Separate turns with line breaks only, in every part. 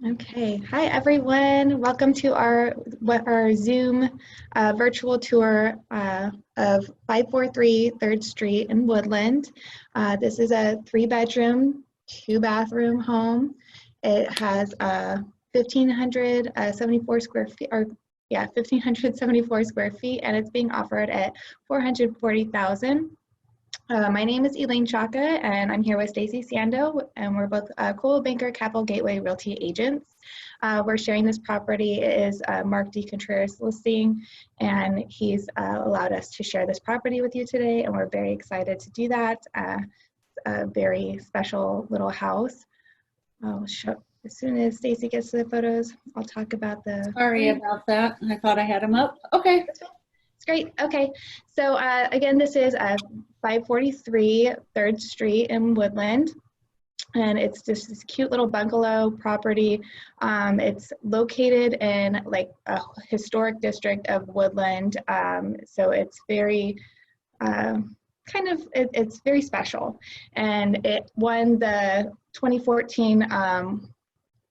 Okay, hi everyone. Welcome to our Zoom virtual tour of 543 3rd Street in Woodland. This is a 3-bedroom, 2-bathroom home. It has 1,574 square feet, or yeah, 1,574 square feet, and it's being offered at $440,000. My name is Elaine Sciacca, and I'm here with Stacey Sandoe, and we're both Coldwell Banker Kappel Gateway Realty agents. We're sharing this property. It is Marc DeContreaus listing, and he's allowed us to share this property with you today, and we're very excited to do that. A very special little house. I'll show, as soon as Stacey gets to the photos, I'll talk about the...
Sorry about that. I thought I had them up. Okay.
It's great. Okay. So again, this is 543 3rd Street in Woodland. And it's just this cute little bungalow property. It's located in like a historic district of Woodland. So it's very it's very special. And it won the 2014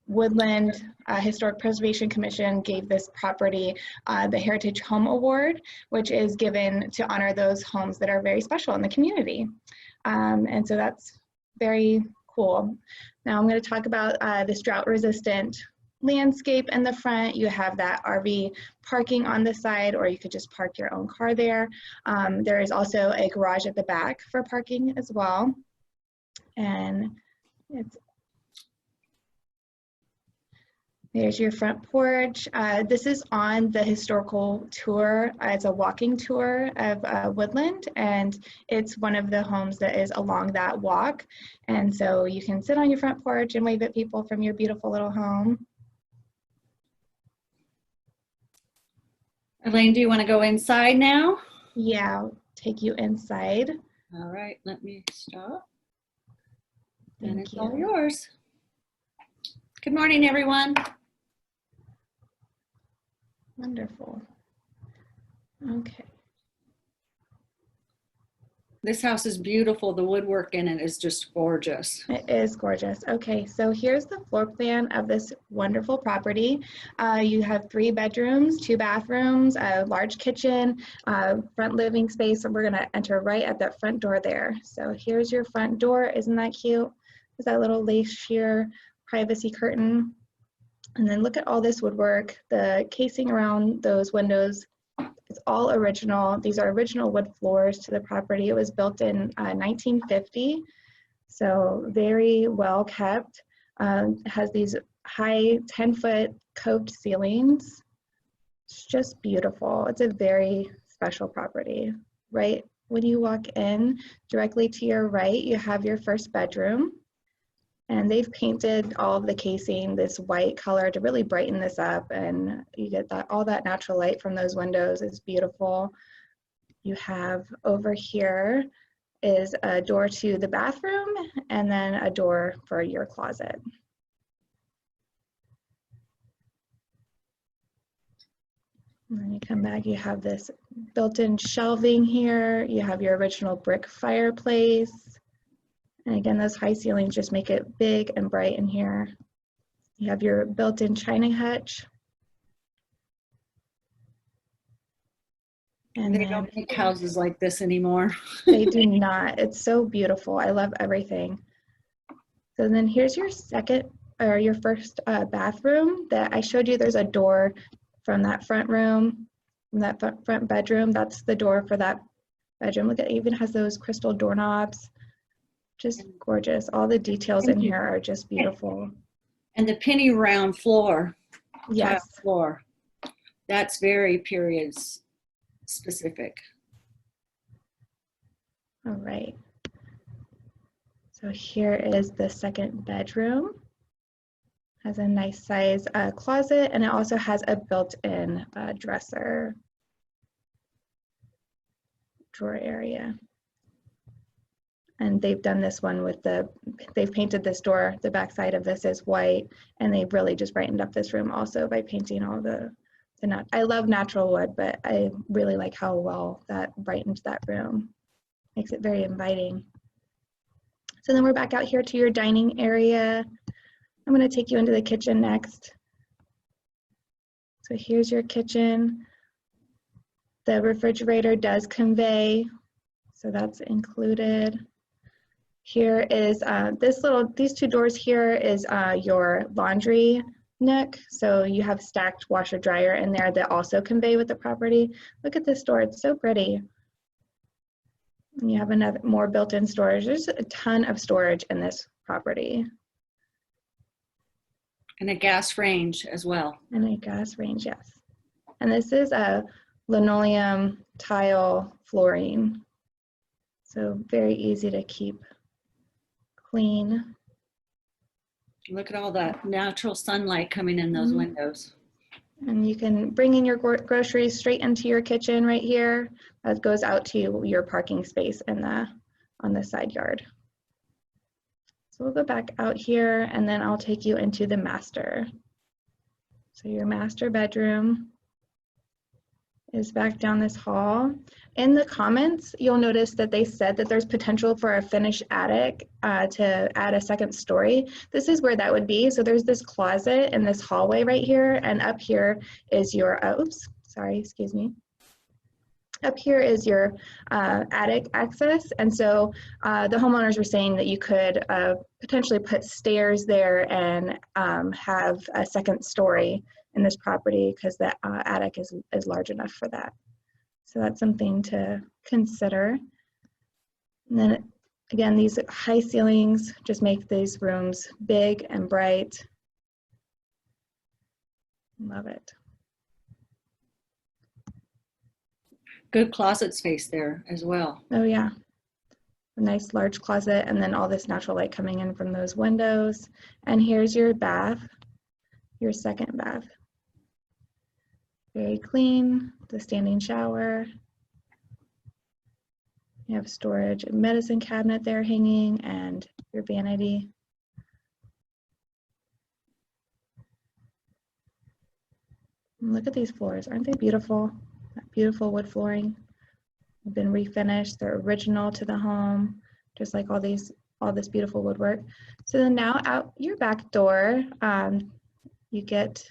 Woodland Historic Preservation Commission gave this property the Heritage Home Award, which is given to honor those homes that are very special in the community. And so that's very cool. Now I'm going to talk about this drought-resistant landscape in the front. You have that RV parking on the side, or you could just park your own car there. There is also a garage at the back for parking as well. And there's your front porch. This is on the historical tour. It's a walking tour of Woodland, and it's one of the homes that is along that walk. And so you can sit on your front porch and wave at people from your beautiful little home.
Elaine, do you want to go inside now?
Yeah, I'll take you inside.
All right, let me stop.
Thank
And it's
you.
all yours. Good morning, everyone.
Wonderful. Okay.
This house is beautiful. The woodwork in it is just gorgeous.
It is gorgeous. Okay, so here's the floor plan of this wonderful property. You have 3 bedrooms, 2 bathrooms, a large kitchen, front living space, and we're gonna enter right at that front door there. So here's your front door. Isn't that cute? Is that little lace sheer privacy curtain? And then look at all this woodwork. The casing around those windows is all original. These are original wood floors to the property. It was built in 1950, so very well kept. It has these high 10-foot coved ceilings. It's just beautiful. It's a very special property. Right when you walk in, directly to your right, you have your first bedroom. And they've painted all of the casing this white color to really brighten this up, and you get that all that natural light from those windows. It's beautiful. You have over here is a door to the bathroom, and then a door for your closet. And then you come back, you have this built-in shelving here. You have your original brick fireplace. And again, those high ceilings just make it big and bright in here. You have your built-in china hutch. And
they don't make houses like this anymore.
They do not. It's so beautiful. I love everything. So then here's your your first bathroom that I showed you. There's a door from that front room, from that front bedroom. That's the door for that bedroom. Look at it, even has those crystal doorknobs. Just gorgeous. All the details in here are just beautiful.
And the penny round floor.
Yes.
Floor. That's very period specific.
All right. So here is the second bedroom. Has a nice size closet, and it also has a built-in dresser drawer area. And they've done this one with they've painted this door, the back side of this is white, and they've really just brightened up this room also by painting all I love natural wood, but I really like how well that brightened that room. Makes it very inviting. So then we're back out here to your dining area. I'm going to take you into the kitchen next. So here's your kitchen. The refrigerator does convey, so that's included. Here is these two doors here is your laundry nook. So you have stacked washer dryer in there that also convey with the property. Look at this door, it's so pretty. And you have another more built-in storage. There's a ton of storage in this property.
And a gas range as well.
And a gas range, yes. And this is a linoleum tile flooring. So very easy to keep clean.
Look at all that natural sunlight coming in those windows.
And you can bring in your groceries straight into your kitchen right here. That goes out to your parking space in on the side yard. So we'll go back out here and then I'll take you into the master. So your master bedroom is back down this hall. In the comments, you'll notice that they said that there's potential for a finished attic to add a second story. This is where that would be. So there's this closet in this hallway right here, and up here is your, oops, sorry, excuse me. Up here is your attic access, and so the homeowners were saying that you could potentially put stairs there and have a second story in this property because the attic is large enough for that. So that's something to consider. And then again, these high ceilings just make these rooms big and bright. Love it.
Good closet space there as well.
Oh yeah, a nice large closet, and then all this natural light coming in from those windows. And here's your bath, your second bath. Very clean, the standing shower. You have storage, a medicine cabinet there hanging, and your vanity. And look at these floors, aren't they beautiful? That beautiful wood flooring. They've been refinished, they're original to the home, just like all this beautiful woodwork. So then now out your back door, you get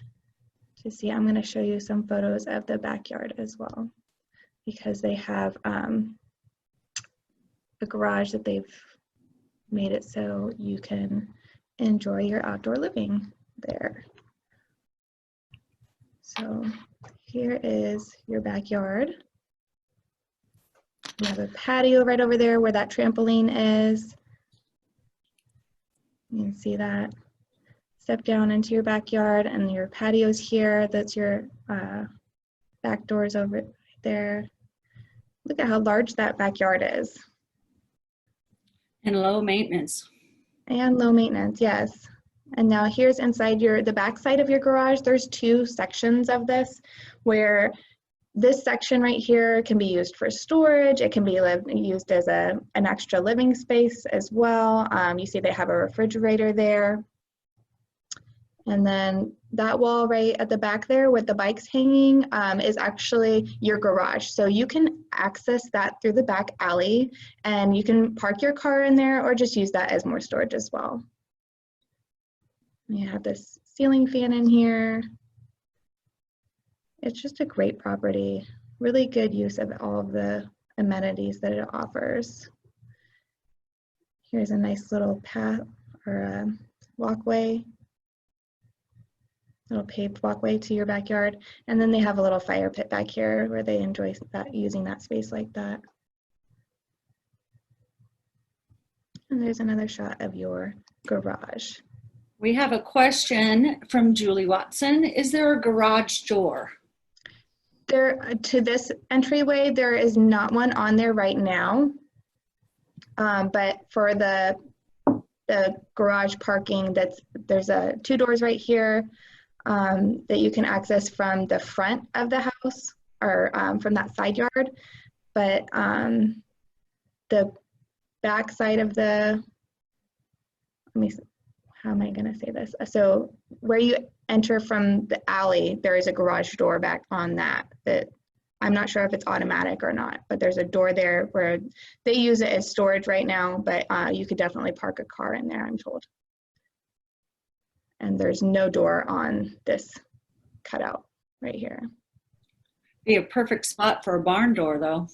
to see, I'm going to show you some photos of the backyard as well, because they have a garage that they've made it so you can enjoy your outdoor living there. So here is your backyard. You have a patio right over there where that trampoline is. You can see that. Step down into your backyard and your patio's here. That's your back doors over right there. Look at how large that backyard is.
And low maintenance.
And low maintenance, yes. And now here's inside the back side of your garage. There's two sections of this where this section right here can be used for storage. It can be used as an extra living space as well. You see they have a refrigerator there. And then that wall right at the back there with the bikes hanging is actually your garage. So you can access that through the back alley, and you can park your car in there or just use that as more storage as well. You have this ceiling fan in here. It's just a great property. Really good use of all of the amenities that it offers. Here's a nice little path or walkway. Little paved walkway to your backyard, and then they have a little fire pit back here where they enjoy using that space like that. And there's another shot of your garage.
We have a question from Julie Watson. Is there a garage door?
To this entryway, there is not one on there right now, but for the garage parking, there's two doors right here that you can access from the front of the house or from that side yard, but the back side of how am I going to say this? So where you enter from the alley, there is a garage door back on that I'm not sure if it's automatic or not, but there's a door there where they use it as storage right now, but you could definitely park a car in there, I'm told. And there's no door on this cutout right here.
Be a perfect spot for a barn door, though.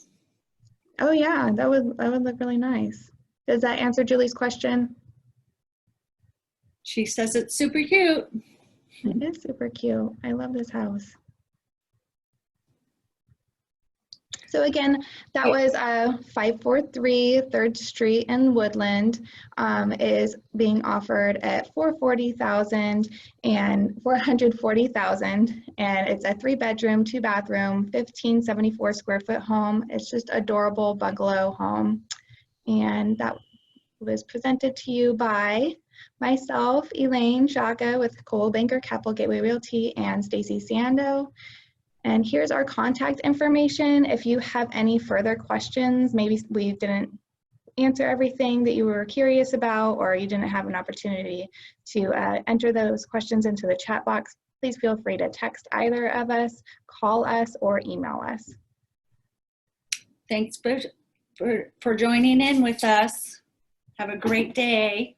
Oh yeah, that would look really nice. Does that answer Julie's question?
She says it's super cute.
It is super cute. I love this house. So again, that was 543 3rd Street in Woodland, is being offered at $440,000 and $440,000, and it's a 3-bedroom, 2-bathroom, 1574 square foot home. It's just adorable bungalow home, and that was presented to you by myself, Elaine, Sciacca with Coldwell, Kappel, Gateway Realty, and Stacey Sandoe. And here's our contact information. If you have any further questions, maybe we didn't answer everything that you were curious about, or you didn't have an opportunity to enter those questions into the chat box, please feel free to text either of us, call us, or email us.
Thanks for joining in with us. Have a great day.